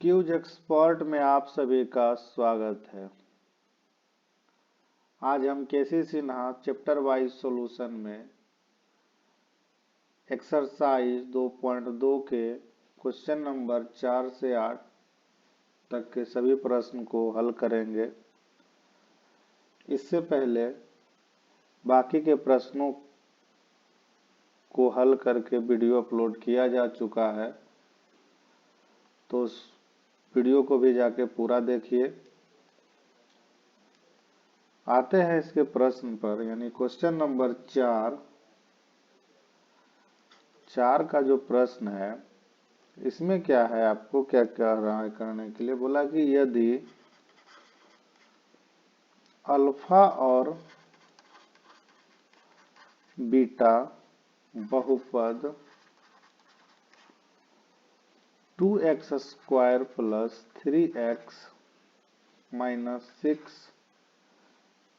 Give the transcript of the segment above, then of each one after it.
Cues expert में आप सभी का स्वागत है। आज हम केसी सिन्हा चैप्टर वाइज सॉल्यूशन में एक्सरसाइज 2.2 के क्वेश्चन नंबर 4 से 8 तक के सभी प्रश्न को हल करेंगे। इससे पहले बाकी के प्रश्नों को हल करके वीडियो अपलोड किया जा चुका है, तो उस वीडियो को भी जाके पूरा देखिए। आते हैं इसके प्रश्न पर, यानी क्वेश्चन नंबर 4 का जो प्रश्न है, इसमें क्या है, आपको क्या कह रहा है करने के लिए। बोला कि यदि अल्फा और बीटा बहुपद 2x² प्लस 3x माइनस 6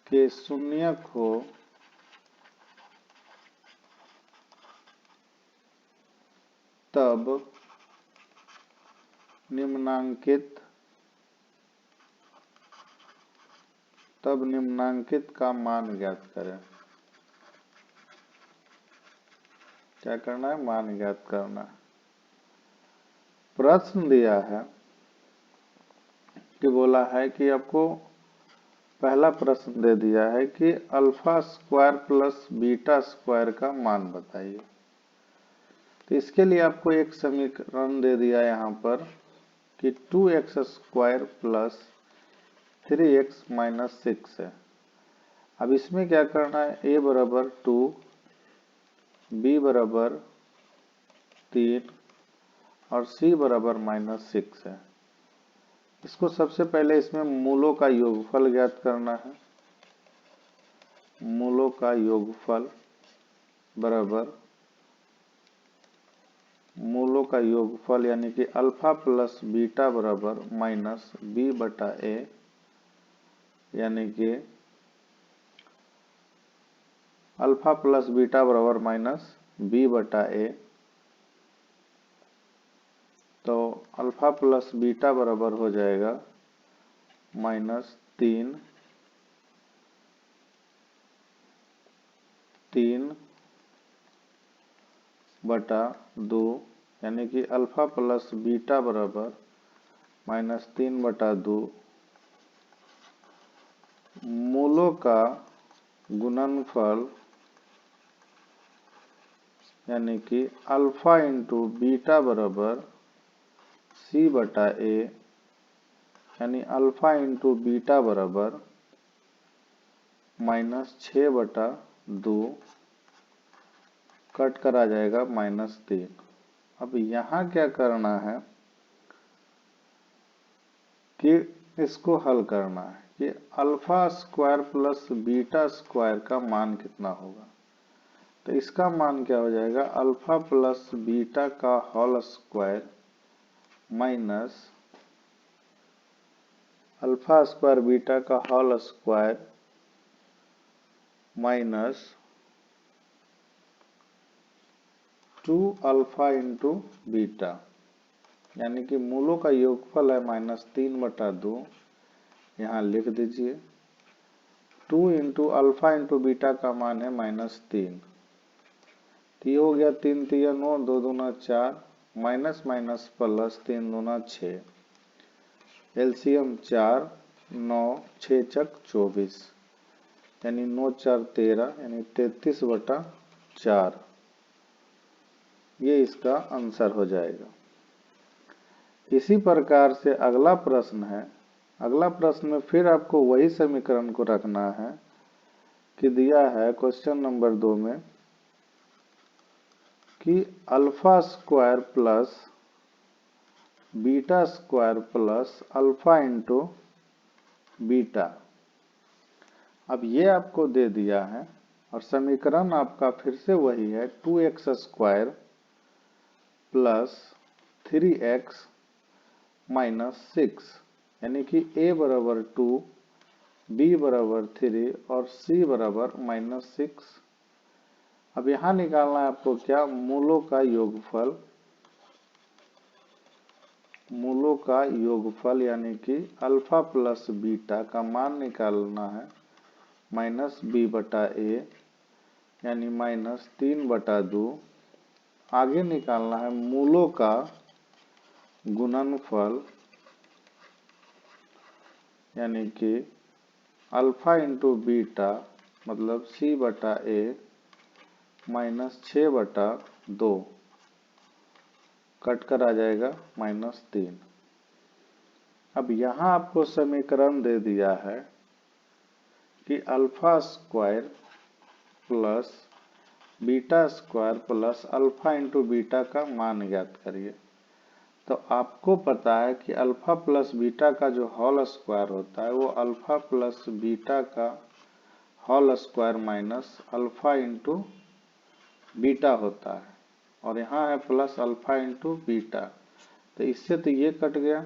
के शून्यक हो तब निम्नांकित का मान ज्ञात करें। क्या करना है? मान ज्ञात करना है। प्रश्न दिया है कि बोला है कि आपको पहला प्रश्न दे दिया है कि alpha square plus beta square का मान बताइए। तो इसके लिए आपको एक समीकरण दे दिया यहाँ पर कि 2x² प्लस 3x माइनस 6 है। अब इसमें क्या करना है? a बराबर 2, b बराबर 3 और c बराबर माइनस 6 है। इसको सबसे पहले इसमें मूलों का योगफल ज्ञात करना है। मूलों का योगफल बराबर मूलों का योगफल यानी कि अल्फा प्लस बीटा बराबर माइनस b बटा a, यानी कि अल्फा प्लस बीटा बराबर माइनस b बटा a। तो अल्फा प्लस बीटा बराबर हो जाएगा माइनस 3 बटा 2, यानी कि अल्फा प्लस बीटा बराबर माइनस 3 बटा 2। मूलों का गुणनफल यानी कि अल्फा इंटू बीटा बराबर c बटा a, यानी अल्फा इंटू बीटा बराबर माइनस 6 बटा 2, कट करा जाएगा माइनस 3। अब यहाँ क्या करना है कि इसको हल करना है कि alpha square plus beta square का मान कितना होगा। तो इसका मान क्या हो जाएगा? अल्फा प्लस बीटा का whole square minus alpha square beta का whole square minus 2 alpha into beta, यानी कि मूलों का योगफल है माइनस 3 बटा 2। यहाँ लिख दीजिए 2 इंटू अल्फा इंटू बीटा का मान है माइनस 3। तो ये हो गया 3 तिया 9, 2 दूना 4, माइनस माइनस प्लस 3 दूना 6, एलसीएम 4, 9 6 चक 24, यानी 9 4 13, यानी 33 बटा 4। ये इसका आंसर हो जाएगा। इसी प्रकार से अगला प्रश्न है। अगला प्रश्न में फिर आपको वही समीकरण को रखना है कि दिया है क्वेश्चन नंबर 2 में कि alpha square plus beta square plus alpha into beta. अब ये आपको दे दिया है और समीकरण आपका फिर से वही है 2x² प्लस 3x माइनस 6, यानी कि a बराबर 2, b बराबर 3 और c बराबर माइनस 6। अब यहाँ निकालना है आपको क्या? मूलों का योगफल। मूलों का योगफल यानी कि अल्फा प्लस बीटा का मान निकालना है माइनस बी बटा ए यानी माइनस 3/2। आगे निकालना है मूलों का गुणनफल यानी कि अल्फा इंटू बीटा मतलब सी बटा ए माइनस 6/2 कट कर आ जाएगा -3। अब यहाँ आपको समीकरण दे दिया है कि alpha square plus beta square plus alpha into beta का मान ज्ञात करिए। तो आपको पता है कि अल्फा प्लस बीटा का जो होल स्क्वायर होता है वो अल्फा प्लस बीटा का whole square minus alpha into beta होता है और यहाँ है प्लस अल्फा इंटू बीटा। तो इससे तो ये कट गया,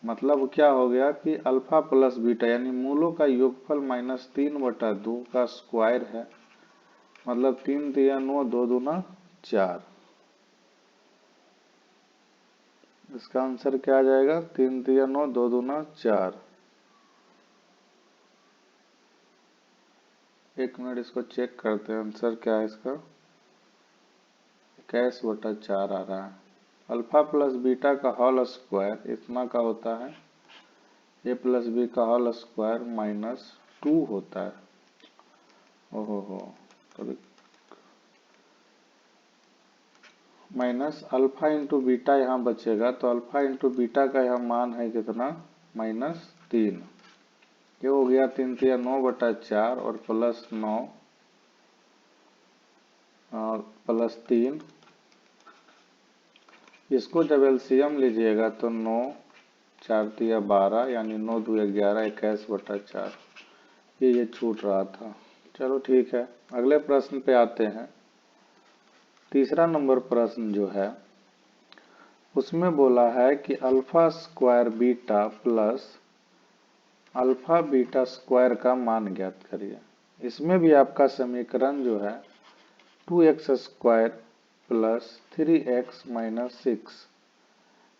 मतलब क्या हो गया कि अल्फा प्लस बीटा यानी मूलों का योगफल -3/2 का स्क्वायर है, मतलब 3 3 9 2 दूना 4। इसका आंसर क्या आ जाएगा 3 3 9 2 दूना 4। एक मिनट इसको चेक करते हैं, आंसर क्या है इसका 21/4 आ रहा है। अल्फा प्लस बीटा का होल स्क्वायर इतना का होता है ए प्लस बी का होल स्क्वायर -2 होता है। ओहो तो माइनस अल्फा इंटू बीटा यहाँ बचेगा, तो अल्फा इंटू बीटा का यहाँ मान है कितना -3। ये हो गया 3 3 9/4 और प्लस 9 और प्लस 3। इसको जब एलसीएम लीजिएगा तो 9 4 3 12 यानी 9 2 11 21/4 ये छूट रहा था। चलो ठीक है, अगले प्रश्न पे आते हैं। तीसरा नंबर प्रश्न जो है उसमें बोला है कि alpha square beta plus alpha beta square का मान ज्ञात करिए। इसमें भी आपका समीकरण जो है 2x square plus 3x minus 6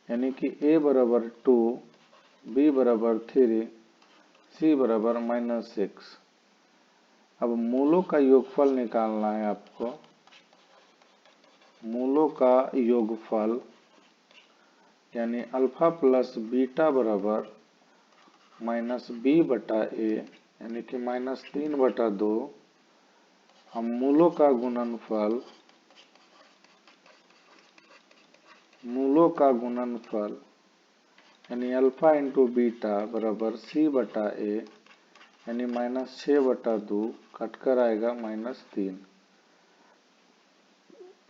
यानी कि a बराबर 2 b बराबर 3 c बराबर -6। अब मूलों का योगफल निकालना है आपको। मूलों का योगफल यानी अल्फा प्लस बीटा बराबर -b/a यानी कि -3/2। हम मूलों का गुणनफल यानी अल्फा इंटू बीटा बराबर c/a यानी -6/2 कट कर आएगा -3।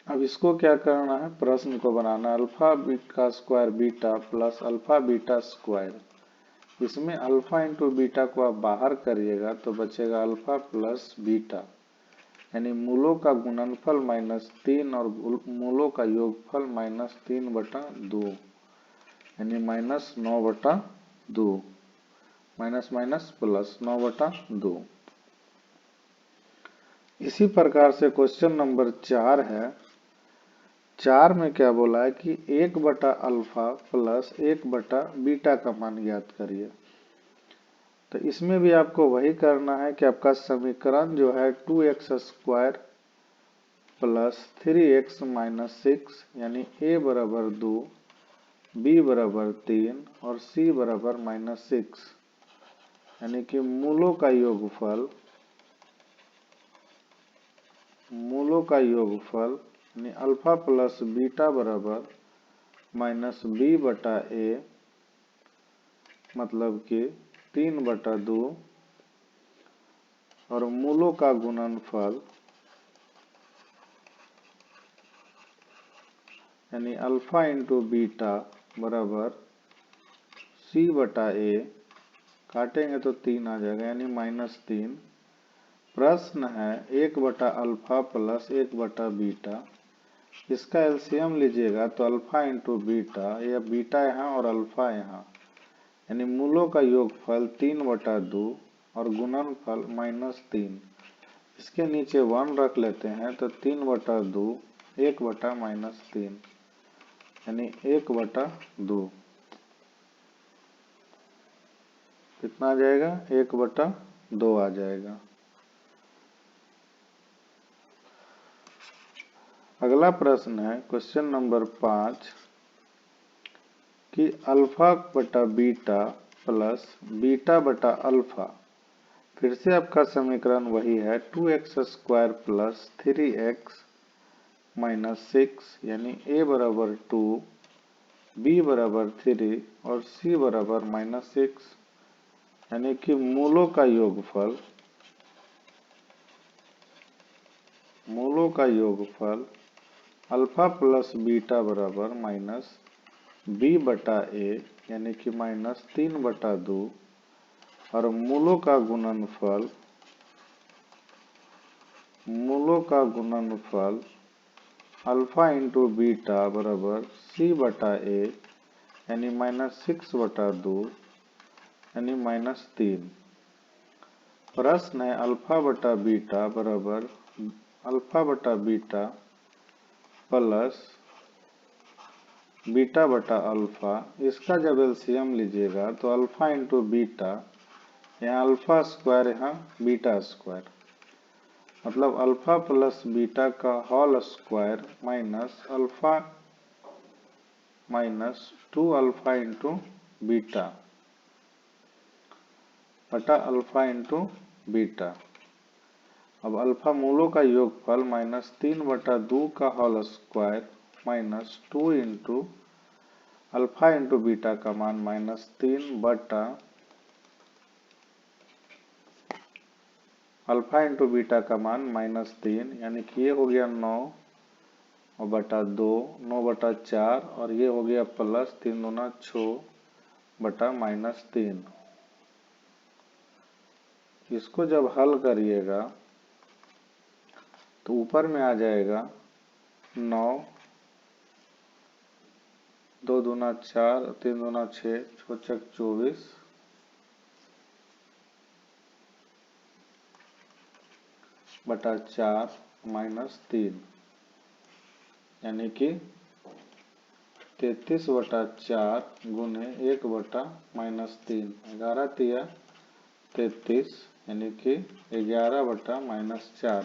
अब इसको क्या करना है, प्रश्न को बनाना। अल्फा का square beta plus alpha beta square, इसमें अल्फा इंटू बीटा को आप बाहर करिएगा तो बचेगा अल्फा प्लस बीटा यानी मूलों का गुणनफल -3 और मूलों का योगफल -3/2 यानी -9/2 माइनस प्लस 9/2। इसी प्रकार से क्वेश्चन नंबर 4 है। 4 में क्या बोला है कि 1/अल्फा प्लस 1/बीटा का मान ज्ञात करिए। तो इसमें भी आपको वही करना है कि आपका समीकरण जो है 2x square plus 3x minus 6 यानी a बराबर 2 b बराबर 3 और c बराबर -6 यानी कि मूलों का यानी अल्फा प्लस बीटा बराबर -b/a मतलब कि 3/2 और मूलों का गुणनफल यानी अल्फा इंटू बीटा बराबर c/a काटेंगे तो 3 आ जाएगा यानी -3। प्रश्न है 1/अल्फा प्लस 1/बीटा, इसका एलसीएम लीजिएगा तो अल्फा इंटू बीटा या बीटा यहाँ और अल्फा यहाँ यानी मूलों का योगफल 3/2 और गुणनफल -3। इसके नीचे 1 रख लेते हैं तो 3/2 1/-3 यानी 1/2 कितना आ जाएगा, 1/2 आ जाएगा। अगला प्रश्न है क्वेश्चन नंबर 5 कि अल्फा बटा बीटा प्लस बीटा बटा अल्फा, फिर से आपका समीकरण वही है 2x² प्लस 3x माइनस 6 यानी a बराबर 2, b बराबर 3 और c बराबर -6, यानी कि मूलों का योगफल अल्फा प्लस बीटा बराबर माइनस b बटा a यानी कि -3/2 और मूलों का गुणनफल अल्फा इंटू बीटा बराबर c बटा a यानी -6/2 यानी -3। प्रश्न है अल्फा बटा बीटा बराबर अल्फा बटा बीटा प्लस बीटा बटा अल्फा, इसका जब एलसीएम लीजिएगा तो अल्फा इंटू बीटा, यहाँ अल्फा स्क्वायर यहाँ बीटा स्क्वायर, मतलब अल्फा प्लस बीटा का whole square minus alpha minus 2 alpha into beta बटा अल्फा इंटू बीटा। अब अल्फा मूलों का योगफल -3/2 का whole square minus 2 into alpha into beta का मान -3 बटा अल्फा इंटू बीटा का मान -3, यानी कि ये हो गया 9 और बटा 2, 9/4 और ये हो गया प्लस 3 दूना 6 बटा -3। इसको जब हल करिएगा तो ऊपर में आ जाएगा 9, 2 दूना 4, 3 दूना 6, 6 24 बटा 4 -3, यानी कि 33/4 गुने 1/-3, 11 तिया 33, यानी कि 11/-4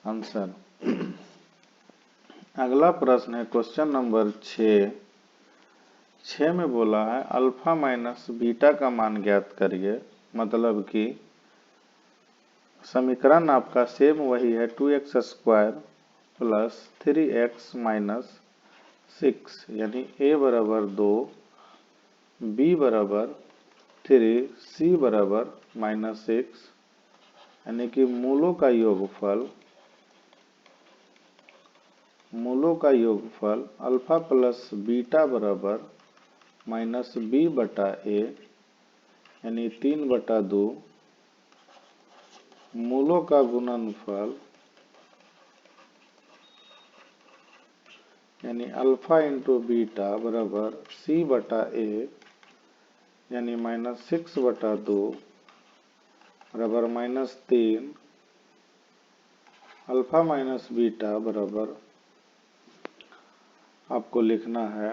आंसर। अगला प्रश्न है क्वेश्चन नंबर 6 में बोला है अल्फा माइनस बीटा का मान ज्ञात करिए, मतलब कि समीकरण आपका सेम वही है 2x² प्लस 3x माइनस 6 यानी a बराबर 2, b बराबर 3, c बराबर -6, यानी कि मूलों का योगफल अल्फा प्लस बीटा बराबर -b बटा a यानी 3/2, मूलों का गुणनफल यानी अल्फा इंटू बीटा बराबर c बटा a यानी -6/2 बराबर -3, अल्फा माइनस बीटा बराबर आपको लिखना है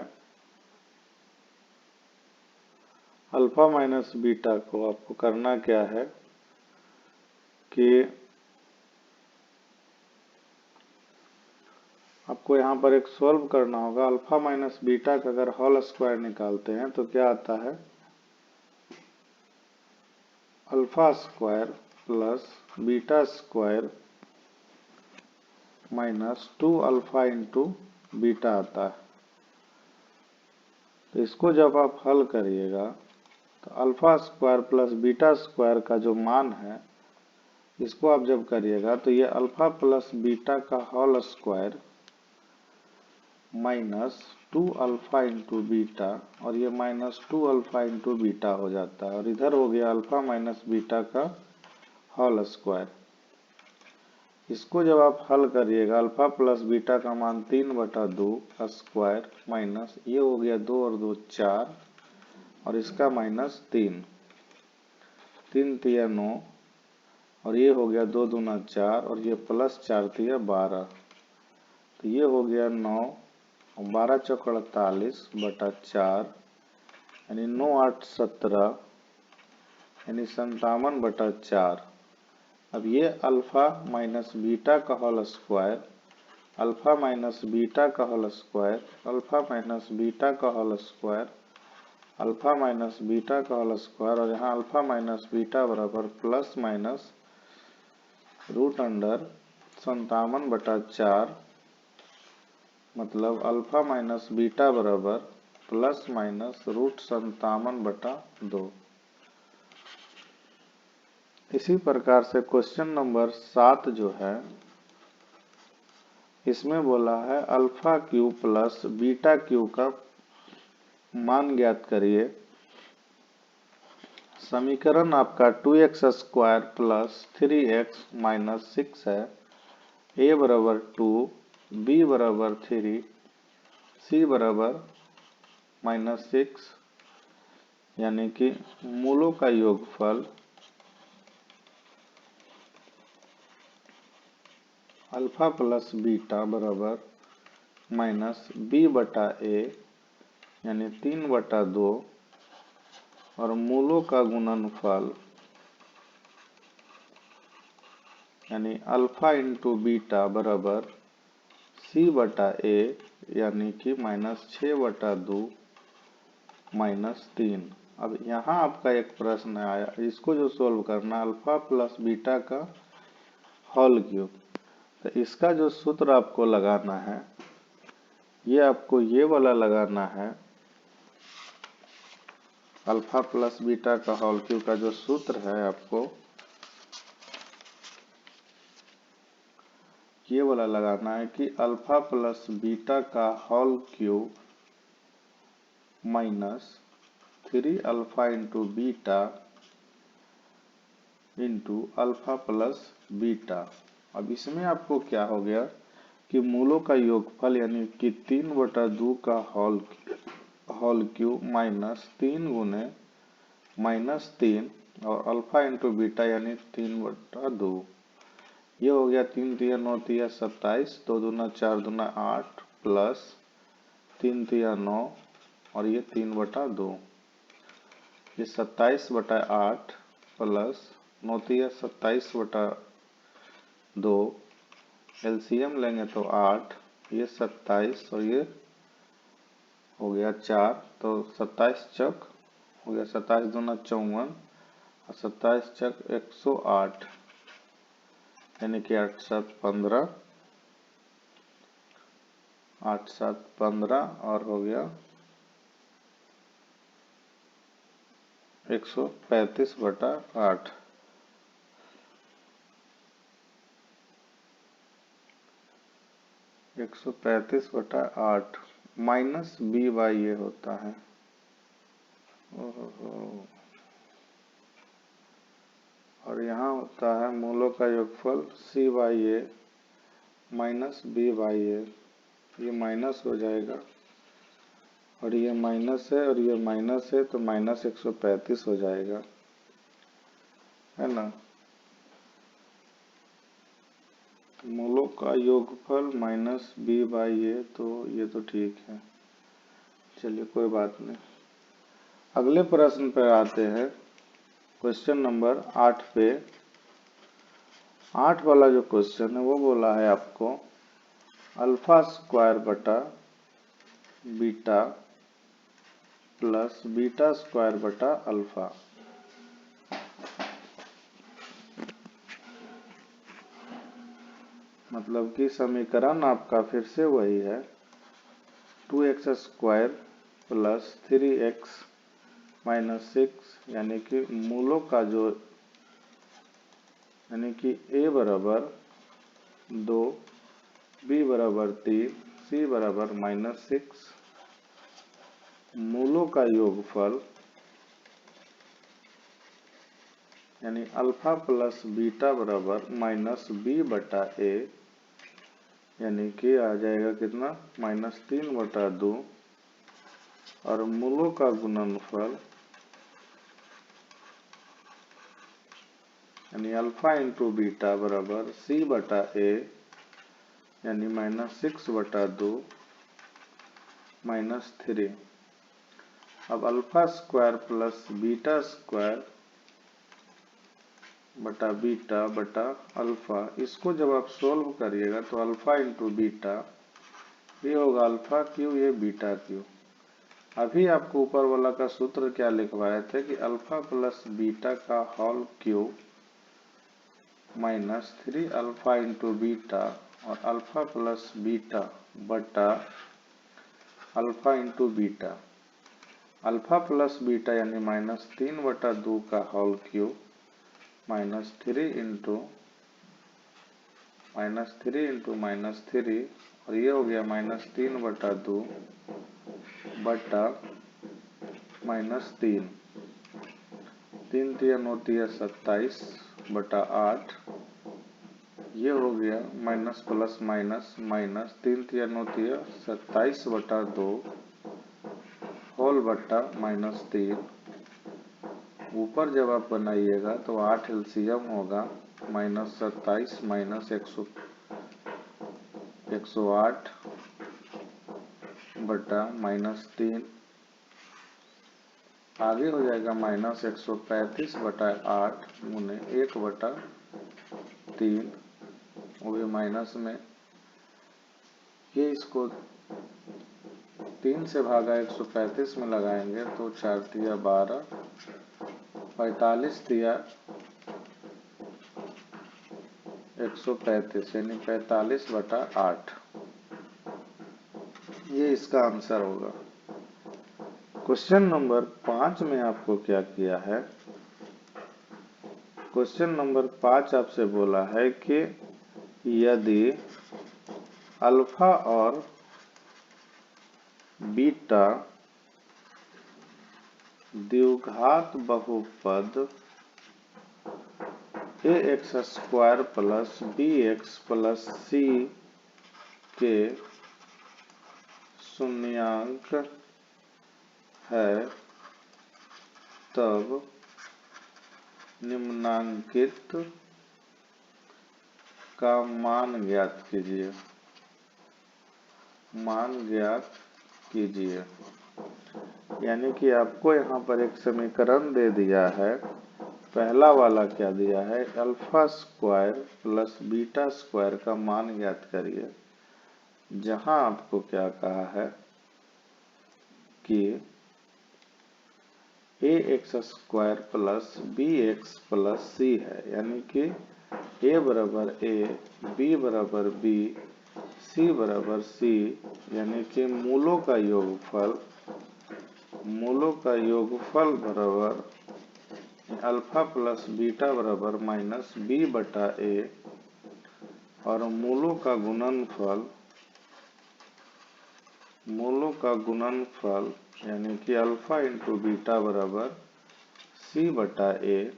अल्फा माइनस बीटा को आपको करना क्या है कि आपको यहाँ पर एक सॉल्व करना होगा। अल्फा माइनस बीटा का अगर होल स्क्वायर निकालते हैं तो क्या आता है, alpha square plus beta square minus 2 alpha into beta आता है। तो इसको जब आप हल करिएगा तो alpha square plus beta square का जो मान है, इसको आप जब करिएगा तो ये अल्फा प्लस बीटा का whole square minus 2 alpha into beta और ये -2 अल्फा इंटू बीटा हो जाता है, और इधर हो गया अल्फा माइनस बीटा का होल स्क्वायर। इसको जब आप हल करिएगा अल्फा प्लस बीटा का मान 3/2 का स्क्वायर माइनस ये हो गया 2 और 2 4 और इसका -3, 3 तिया 9 और ये हो गया 2 दूना 4 और ये प्लस 4 तिया 12, तो ये हो गया 9 12 चौक 48 बटा 4 यानी 9 8 17 यानी 57 बटा 4। अब ये अल्फा माइनस बीटा का whole square, alpha minus beta का whole square, alpha minus beta का whole square, alpha minus beta का होल स्क्वायर, और यहाँ अल्फा माइनस बीटा बराबर प्लस माइनस रूट अंडर 57 बटा 4, मतलब अल्फा माइनस बीटा बराबर प्लस माइनस रूट 57 बटा 2। इसी प्रकार से क्वेश्चन नंबर 7 जो है, इसमें बोला है alpha cube plus beta cube का मान ज्ञात करिए। समीकरण आपका 2x square plus 3x minus 6 है। a बराबर 2, b बराबर 3, c बराबर माइनस 6, यानी कि मूलों का योगफल अल्फा प्लस बीटा बराबर माइनस b बटा a यानी 3 बटा 2, और मूलों का गुणनफल यानी अल्फा इंटू बीटा बराबर c बटा a यानी कि माइनस 6 बटा 2 माइनस 3। अब यहाँ आपका एक प्रश्न आया, इसको जो सोल्व करना, अल्फा प्लस बीटा का होल क्यूब, तो इसका जो सूत्र आपको लगाना है, ये आपको ये वाला लगाना है। अल्फा प्लस बीटा का होल क्यूब का जो सूत्र है आपको ये वाला लगाना है कि अल्फा प्लस बीटा का whole cube minus 3 alpha into beta into alpha plus beta. अब इसमें आपको क्या हो गया कि मूलों का योगफल यानी कि 3 बटा 2 का होल क्यूब माइनस 3 गुने माइनस 3 और अल्फा इंटू बीटा यानी 3 बटा 2। ये हो गया 3 तिया 9 तिया 27, 2 दूना 4 दूना 8 प्लस 3 तिया 9 और ये 3 बटा 2, ये 27 बटा 8 प्लस 9 तिया 27 बटा 2, एलसीएम लेंगे तो 8, ये 27 और ये हो गया 4, तो 27 चक हो गया 27 दूना 54 और 27 चक 108 यानी कि 8 7 15, 8 7 15 और हो गया 135 बटा 8। एक 135 बटा 8 माइनस बी बाई ये होता है। और यहाँ होता है मूलों का योगफल C by A minus B by A, ये माइनस हो जाएगा और ये माइनस है और ये माइनस है, तो माइनस 135 हो जाएगा, है ना। मूलों का योगफल माइनस बी बाई ए, तो ये तो ठीक है, चलिए कोई बात नहीं। अगले प्रश्न पे आते हैं, क्वेश्चन नंबर 8 पे। 8 वाला जो क्वेश्चन है वो बोला है आपको अल्फा स्क्वायर बटा बीटा प्लस बीटा स्क्वायर बटा अल्फा। मतलब कि समीकरण आपका फिर से वही है 2x square plus 3x minus 6, यानी कि मूलों का जो यानी कि a बराबर 2, b बराबर 3, c बराबर माइनस 6, मूलों का योगफल यानी अल्फा प्लस बीटा बराबर माइनस b बटा a, यानी कि आ जाएगा कितना माइनस 3 बटा 2, और मूलों का गुणनफल यानी अल्फा इंटू बीटा बराबर c बटा a यानी माइनस 6 बटा 2, -3। अब alpha square plus beta square बटा बीटा बटा अल्फा, इसको जब आप सोल्व करिएगा तो अल्फा इंटू बीटा, ये होगा अल्फा क्यू, ये बीटा क्यू। अभी आपको ऊपर वाला का सूत्र क्या लिखवाए थे कि अल्फा प्लस बीटा का whole cube -3 alpha into beta और अल्फा प्लस बीटा बटा alpha into beta. Alpha plus beta यानी -3/2 का होल क्यूब -3 इंटू -3 और ये हो गया -3/2 बटा -3, 3 3 होती है 27 बटा 8, ये हो गया माइनस प्लस माइनस माइनस 3 3 होती है 27/2 होल बटा -3। ऊपर जब आप बनाइएगा तो 8 एलसीएम होगा -27 -108 बटा -3, आगे हो जाएगा -135 बटा 8 गुने 1/3, वो भी माइनस में। ये इसको 3 से भागा 135 में लगाएंगे तो 4 तिया 12, 45 तिया 135 यानी 45/8, ये इसका आंसर होगा। क्वेश्चन नंबर 5 में आपको क्या किया है, क्वेश्चन नंबर 5 आपसे बोला है कि यदि अल्फा और बीटा द्विघात बहुपद ax² plus bx plus c के शून्यांक है, तब निम्नांकित का मान ज्ञात कीजिए। मान ज्ञात कीजिए यानी कि आपको यहाँ पर एक समीकरण दे दिया है। पहला वाला क्या दिया है, alpha square plus beta square का मान ज्ञात करिए। जहां आपको क्या कहा है कि ax² plus bx plus c है, यानी कि a बराबर a, b बराबर b, c बराबर c, यानी कि मूलों का योगफल बराबर अल्फा प्लस बीटा बराबर -b/a और मूलों का गुणनफल यानी कि अल्फा इंटू बीटा बराबर c/a।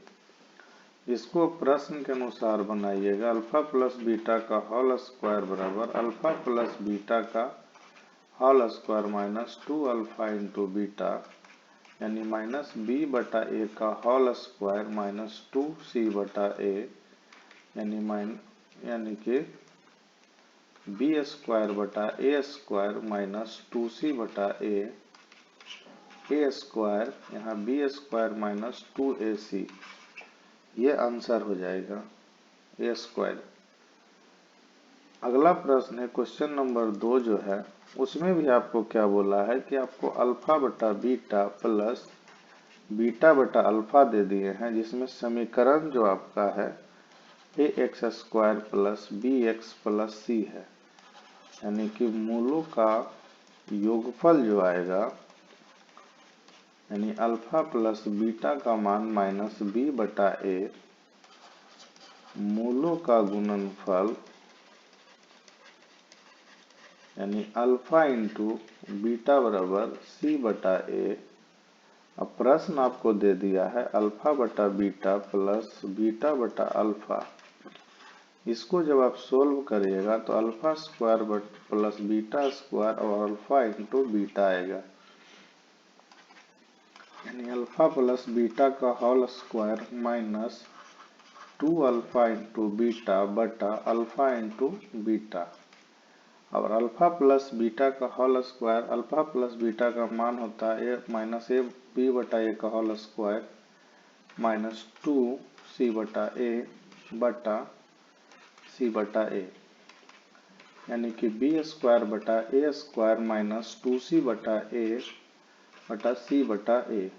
इसको प्रश्न के अनुसार बनाइएगा। अल्फा प्लस बीटा का होल स्क्वायर बराबर अल्फा प्लस बीटा का whole square -2 alpha into beta यानी -b/a का होल स्क्वायर -2c/a यानी कि b² -2c/a, a स्क्वायर यहाँ b² -2ac, ये आंसर हो जाएगा a²। अगला प्रश्न है क्वेश्चन नंबर 2 जो है, उसमें भी आपको क्या बोला है कि आपको अल्फा बटा बीटा प्लस बीटा बटा अल्फा दे दिए हैं, जिसमें समीकरण जो आपका है ax² plus bx plus c है, यानी कि मूलों का योगफल जो आएगा यानी अल्फा प्लस बीटा का मान -b/a, मूलों का गुणनफल यानी अल्फा इंटू बीटा बराबर c/a। अब प्रश्न आपको दे दिया है अल्फा बटा बीटा प्लस बीटा बटा अल्फा, इसको जब आप सोल्व करिएगा तो alpha square plus beta square और अल्फा इंटू बीटा आएगा, यानी अल्फा प्लस बीटा का whole square -2 alpha into beta बटा अल्फा इंटू बीटा। और अल्फा प्लस बीटा का whole square, alpha plus beta का मान होता है ए माइनस ए बी बटा ए का होल स्क्वायर माइनस 2c बटा ए बटा सी बटा ए, यानी कि बी स्क्वायर बटा ए स्क्वायर माइनस 2c बटा ए बटा सी बटा ए,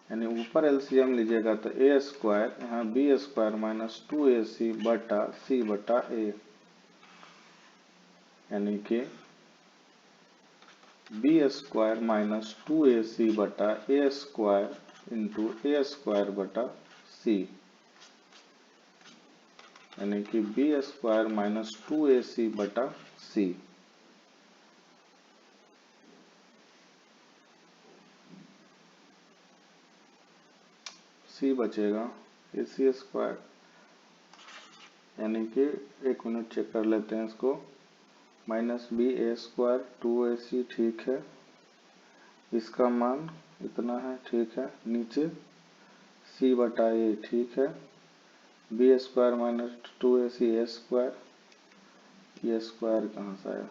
यानी ऊपर एलसीएम लीजिएगा तो ए स्क्वायर, यहाँ बी स्क्वायर माइनस 2ac बटा सी बटा ए, यानी कि बी स्क्वायर माइनस 2ac बटा A square into A square बटा सी, यानी कि बी स्क्वायर माइनस 2ac बटा सी। सी बचेगा ए सी स्क्वायर, यानी कि एक मिनट चेक कर लेते हैं इसको, माइनस बी ए स्क्वायर 2ac ठीक है, इसका मान इतना है ठीक है, नीचे सी बटा ए ठीक है, बी स्क्वायर माइनस 2ac ए स्क्वायर, ये स्क्वायर कहाँ से आया,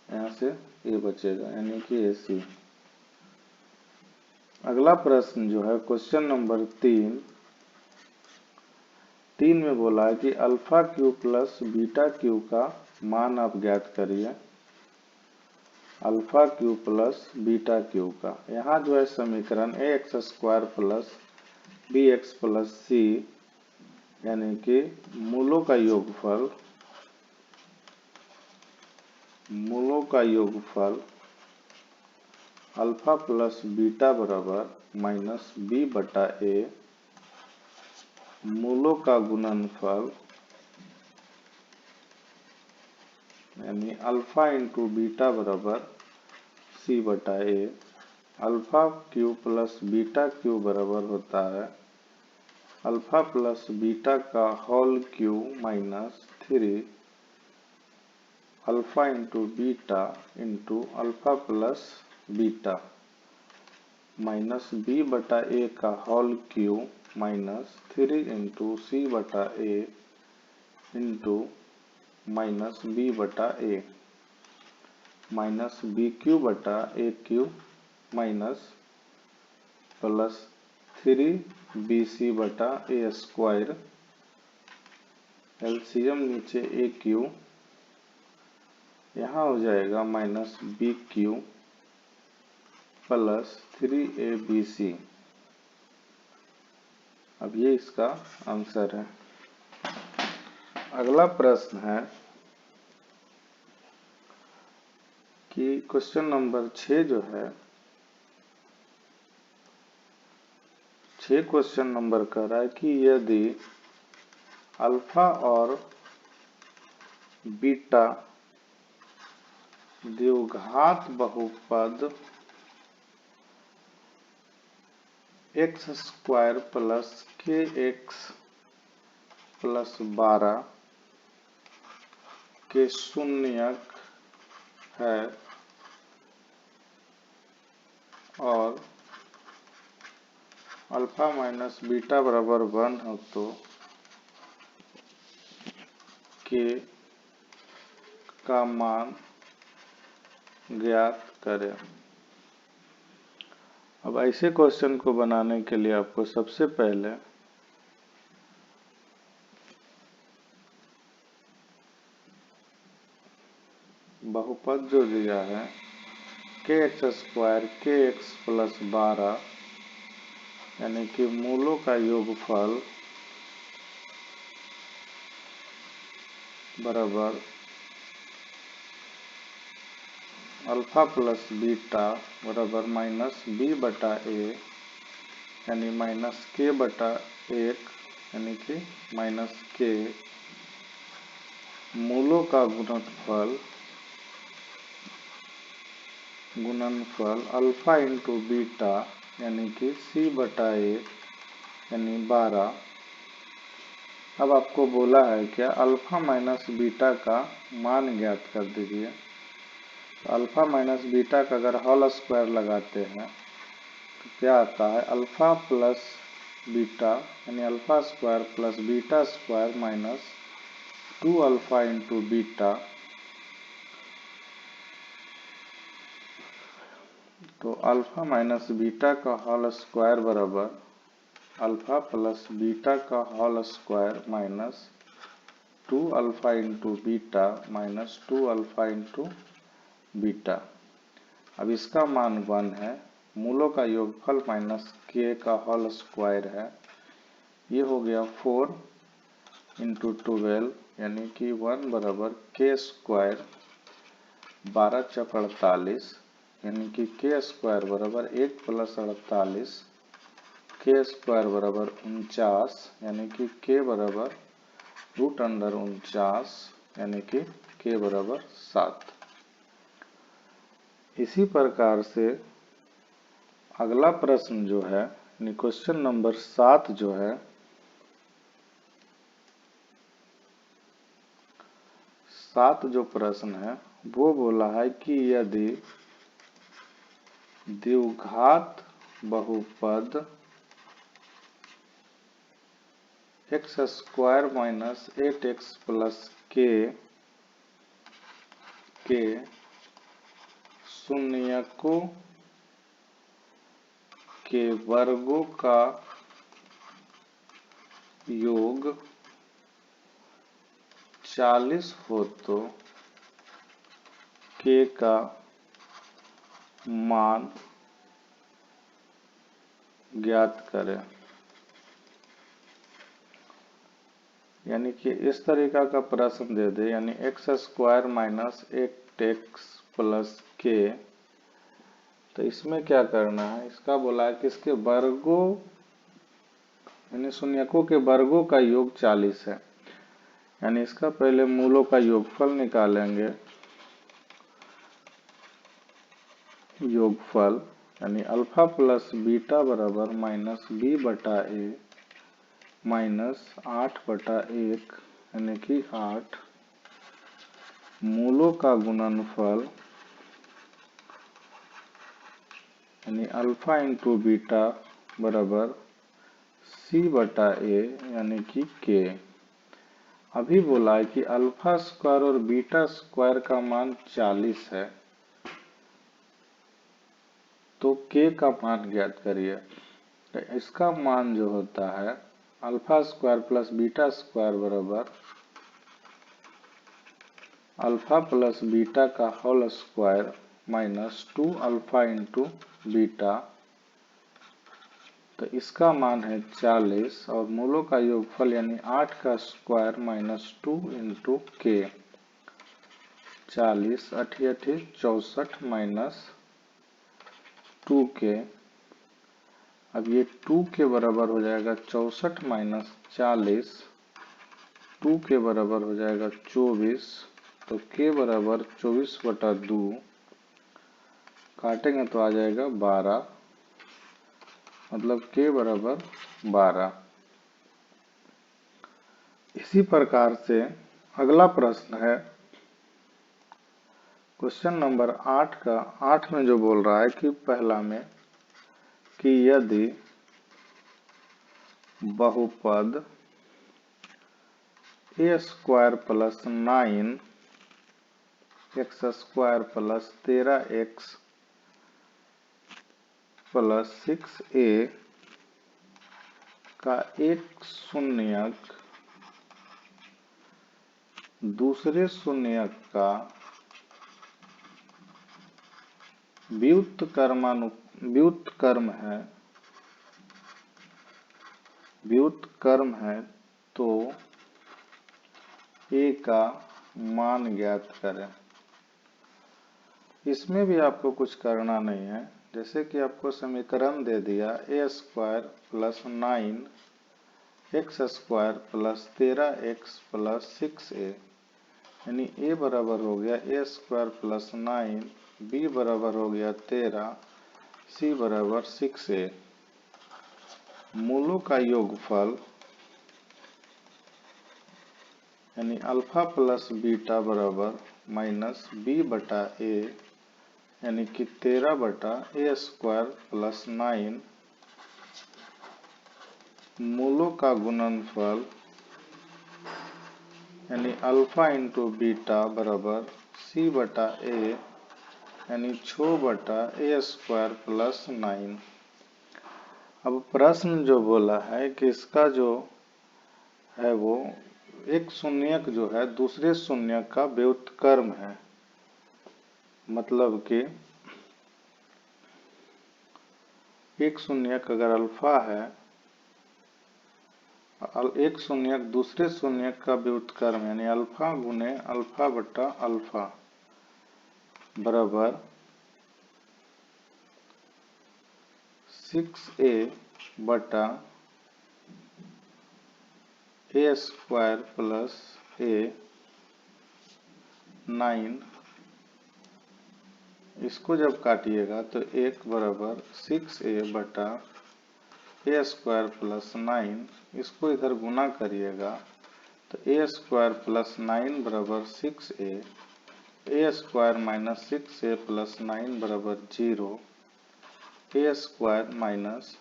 यहाँ से ए बचेगा यानी कि ए सी। अगला प्रश्न जो है क्वेश्चन नंबर 3 में बोला है कि alpha cube plus beta cube का मान आप ज्ञात करिए, alpha cube plus beta cube का। यहाँ जो है समीकरण A X square plus B X plus C, यानी कि मूलों का योगफल अल्फा प्लस बीटा बराबर माइनस बी बटा ए, मूलों का गुणनफल यानी अल्फा इंटू बीटा बराबर सी बटा A, alpha cube plus beta cube बराबर होता है अल्फा प्लस बीटा का whole cube minus 3 alpha into beta into alpha plus beta minus B बटा ए का whole cube minus 3 into C बटा A into minus B बटा ए minus B cube बटा A cube minus plus 3 B C बटा A square, LCM नीचे ए Q, यहाँ हो जाएगा minus B Q plus 3 A B C. अब ये इसका आंसर है। अगला प्रश्न है कि क्वेश्चन नंबर 6 जो है, 6 क्वेश्चन नंबर कह रहा है कि यदि अल्फा और बीटा द्विघात बहुपद एक्स स्क्वायर प्लस के एक्स प्लस 12 के शून्यक है और अल्फा माइनस बीटा बराबर 1 हो तो के का मान ज्ञात करें। अब ऐसे क्वेश्चन को बनाने के लिए आपको सबसे पहले बहुपद जो दिया है के एक्स स्क्वायर के एक्स प्लस 12, यानी कि मूलों का योगफल बराबर अल्फा प्लस बीटा बराबर माइनस बी बटा ए, यानी माइनस के बटा 1, यानी कि माइनस के, मूलों का गुणनफल अल्फा इंटू बीटा, यानी कि सी बटा ए, यानी 12। अब आपको बोला है क्या अल्फा माइनस बीटा का मान ज्ञात कर दीजिए। तो अल्फा माइनस बीटा का अगर होल स्क्वायर लगाते हैं तो क्या आता है, अल्फा प्लस बीटा यानी alpha square plus beta square minus 2 alpha into beta, तो अल्फा माइनस बीटा का होल स्क्वायर बराबर अल्फा प्लस बीटा का whole square minus 2 alpha into beta minus 2 alpha into beta. अब इसका मान 1 है, मूलों का योगफल माइनस के का होल स्क्वायर है, ये हो गया 4 इंटू 12 यानी कि 1 बराबर के स्क्वायर 12 चौक 48 यानी कि के स्क्वायर बराबर 1 प्लस 48, के स्क्वायर बराबर 49 यानी कि के बराबर रूट अंडर 49 यानी कि के बराबर 7। इसी प्रकार से अगला प्रश्न जो है क्वेश्चन नंबर 7 जो है, 7 जो प्रश्न है वो बोला है कि यदि द्विघात बहुपद x square minus 8x plus के शून्यकों के वर्गों का योग 40 हो तो के का मान ज्ञात करें। यानी कि इस तरीका का प्रश्न दे दे, यानी x square minus 8x plus के, तो इसमें क्या करना है, इसका बोला है कि इसके वर्गों यानी शून्यकों के वर्गों का योग 40 है। यानी इसका पहले मूलों का योगफल निकालेंगे, योगफल यानी अल्फा प्लस बीटा बराबर माइनस बी बटा ए माइनस 8/1 यानी कि 8, मूलों का गुणनफल यानी अल्फा इंटू बीटा बराबर सी बटा ए यानी कि के। अभी बोला है कि अल्फा स्क्वायर और बीटा स्क्वायर का मान 40 है, तो के का मान ज्ञात करिए। तो इसका मान जो होता है alpha square plus beta square बराबर अल्फा प्लस बीटा का whole square minus 2 alpha into beta, तो इसका मान है 40 और मूलों का योगफल यानी 8 का स्क्वायर माइनस 2 इंटू के, 40 8 64 माइनस 2 के। अब ये 2 के बराबर हो जाएगा 64 माइनस 40, 2 के बराबर हो जाएगा 24, तो के बराबर 24/2, काटेंगे तो आ जाएगा 12, मतलब के बराबर 12। इसी प्रकार से अगला प्रश्न है क्वेश्चन नंबर 8 का, 8 में जो बोल रहा है कि पहला में कि यदि बहुपद A square plus 9 X square plus 13x plus 6a का एक शून्यक दूसरे शून्यक का व्युत्क्रम है तो a का मान ज्ञात करें। इसमें भी आपको कुछ करना नहीं है, जैसे कि आपको समीकरण दे दिया A square plus 9 X square plus 13x plus 6a, यानी a बराबर हो गया ए स्क्वायर प्लस 9, b बराबर हो गया 13, c बराबर 6a। मूलों का योगफल यानी अल्फा प्लस बीटा बराबर माइनस b बटा a यानी कि 13 बटा ए स्क्वायर प्लस 9, मूलों का गुणनफल यानी अल्फा इंटू बीटा बराबर सी बटा ए यानी 6 बटा ए स्क्वायर प्लस 9। अब प्रश्न जो बोला है कि इसका जो है वो एक शून्यक जो है दूसरे शून्यक का व्युत्क्रम है, मतलब कि एक शून्यक अगर अल्फा है, एक शून्यक दूसरे शून्यक का व्युत्क्रम यानी अल्फा गुने अल्फा बटा अल्फा बराबर 6a बटा ए स्क्वायर प्लस ए 9। इसको जब काटिएगा तो 1 बराबर 6a बटा ए स्क्वायर प्लस 9, इसको इधर गुना करिएगा तो ए स्क्वायर प्लस 9 बराबर 6a, ए स्क्वायर माइनस 6a प्लस 9 बराबर 0, A square minus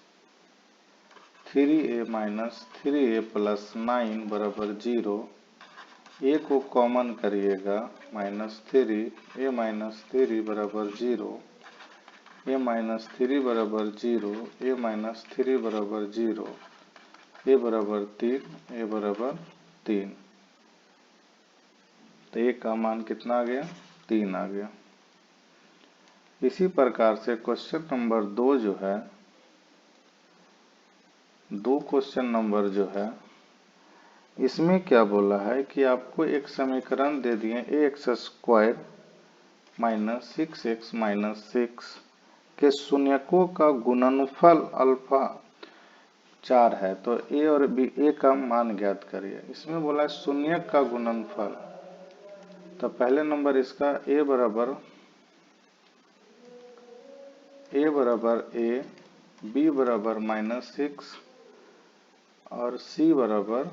3a minus 3a plus 9 बराबर 0। ए को कॉमन करिएगा -3, ए माइनस 3 बराबर 0, ए माइनस 3 बराबर 0, ए माइनस 3 बराबर 0, ए बराबर 3, ए बराबर 3। तो ए का मान कितना आ गया? 3 आ गया। इसी प्रकार से क्वेश्चन नंबर 2 जो है, 2 क्वेश्चन नंबर जो है, इसमें क्या बोला है कि आपको एक समीकरण दे दिए A X square minus 6x minus 6 के शून्यकों का गुणनफल अल्फा 4 है, तो ए और बी, ए का मान ज्ञात करिए। इसमें बोला है शून्यक का गुणनफल, तो पहले नंबर इसका ए बराबर ए, बी बराबर -6 और सी बराबर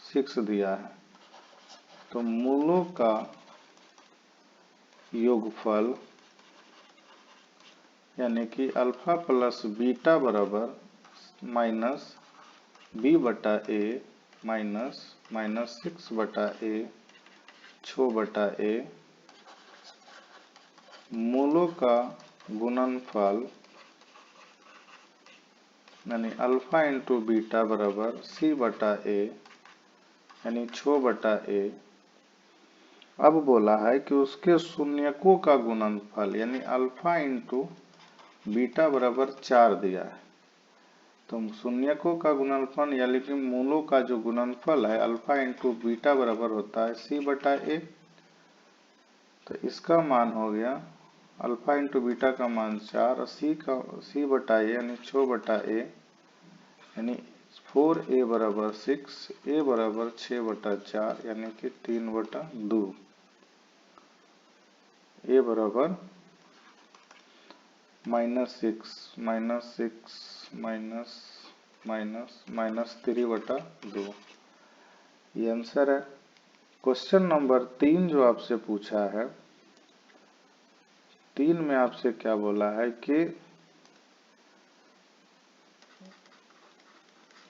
6 दिया है। तो मूलों का योगफल यानी कि अल्फा प्लस बीटा बराबर माइनस बी बटा ए माइनस -6 बटा ए 6 बटा ए, मूलों का गुणनफल यानी अल्फा इंटू बीटा बराबर सी बटा ए यानी 6 बटा ए। अब बोला है कि उसके शून्यकों का गुणनफल यानी अल्फा इंटू बीटा बराबर 4 दिया है। तो शून्यकों का गुणनफल यानी कि मूलों का जो गुणनफल है अल्फा इंटू बीटा बराबर होता है सी बटा ए। तो इसका मान हो गया अल्फा इंटू बीटा का मान 4 और सी बटा ए यानी 6 बटा ए यानी 4a बराबर 6, ए बराबर 6 बटा 4 यानी कि 3 बटा 2, ए बराबर -6 -3 बटा 2। ये आंसर है। क्वेश्चन नंबर 3 जो आपसे पूछा है, 3 में आपसे क्या बोला है कि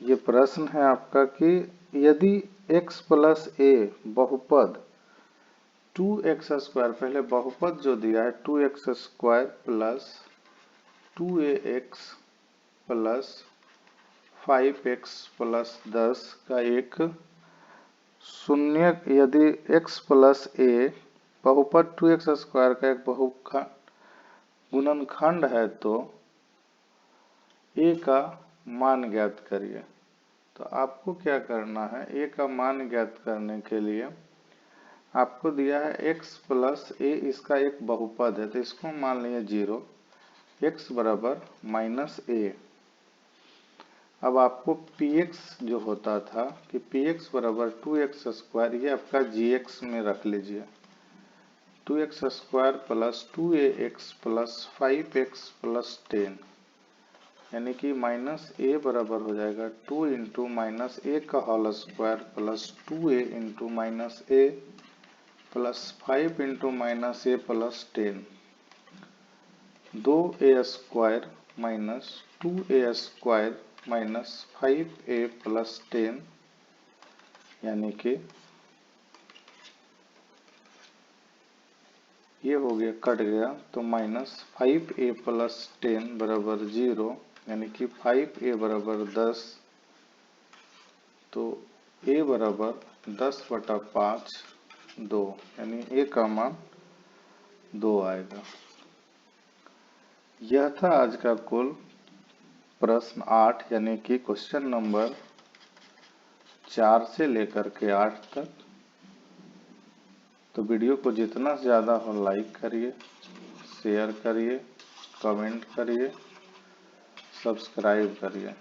ये प्रश्न है आपका कि यदि x प्लस ए बहुपद 2x स्क्वायर, पहले बहुपद जो दिया है 2x square plus 2ax plus 5x plus 10 का एक शून्य, यदि x प्लस ए बहुपद 2x स्क्वायर का एक गुणनखंड है तो a का मान ज्ञात करिए। तो आपको क्या करना है, a का मान ज्ञात करने के लिए आपको दिया है x प्लस ए, इसका एक बहुपद है तो इसको मान लिया 0, x बराबर -a। अब आपको px जो होता था कि px बराबर 2x स्क्वायर, ये आपका gx में रख लीजिए, 2x square plus 2ax plus 5x plus 10 यानी कि -a बराबर हो जाएगा 2 इंटू -a का whole square plus 2a into -a plus 5 into -a plus 10, 2a square minus 2a square minus 5a plus 10 यानी कि ये हो गया, कट गया, तो -5a + 10 बराबर 0, यानी कि 5a बराबर 10, तो a बराबर 10/5 2, यानी a का मान 2 आएगा। यह था आज का कुल प्रश्न 8, यानी कि क्वेश्चन नंबर 4 से लेकर के 8 तक। तो वीडियो को जितना ज़्यादा हो लाइक करिए, शेयर करिए, कमेंट करिए, सब्सक्राइब करिए।